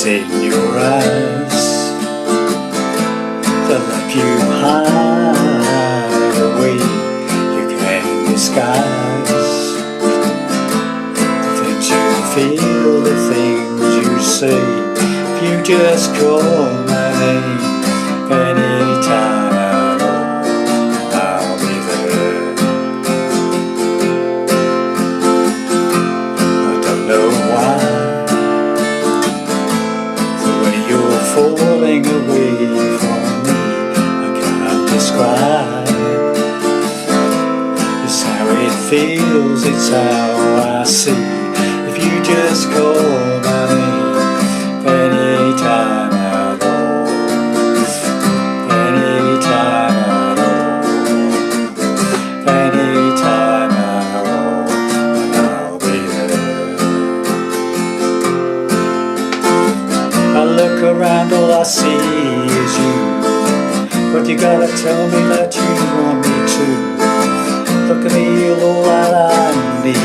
in your eyes, the look you hide away, you can't disguise. The things you feel, the things you say, if you just call my name anytime at all, I'll be there. I don't know why, the way you're falling away from me, I can't describe. It's how it feels, it's how I see. If you just call my name anytime at all, anytime at all, anytime at all, I'll be there. I look around, all I see is you, but you gotta tell me that you want me to. Look at me, all that I need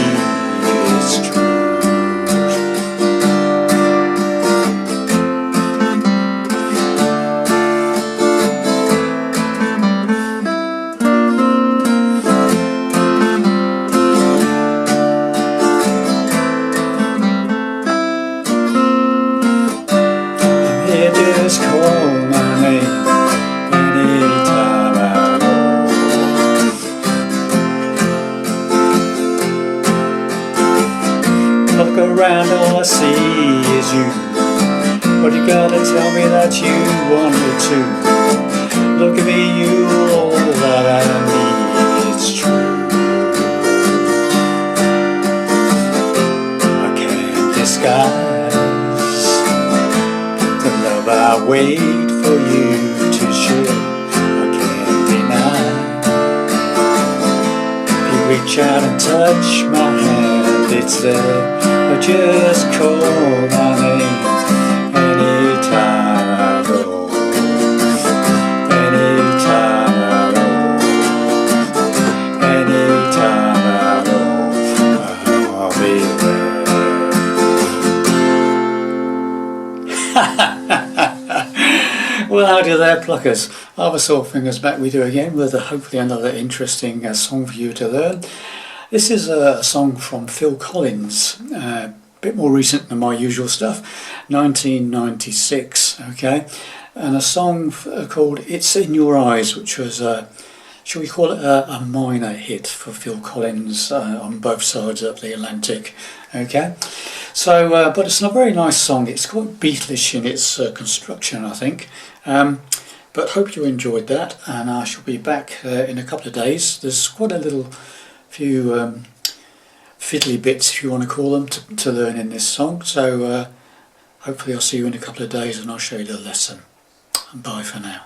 is true. Just call my name anytime at all. Look around, all I see is you, but you gotta tell me that you want me to. Look at me, you, all that I need is true. I can't disguise I wait for you to share, I can't deny. If you reach out and touch my hand, it's there. I just call my name anytime at all, anytime at all, anytime at all, I'll be there. Well, how do that, pluckers? Other Soul Fingers back we do again with hopefully another interesting song for you to learn. This is a song from Phil Collins, a bit more recent than my usual stuff, 1996, okay? And a song called It's in Your Eyes, which was, shall we call it a minor hit for Phil Collins on both sides of the Atlantic, okay? So, but it's a very nice song. It's quite Beatlish in its construction, I think. But hope you enjoyed that, and I shall be back in a couple of days. There's quite a little few fiddly bits, if you want to call them, to learn in this song. So hopefully I'll see you in a couple of days and I'll show you the lesson. And bye for now.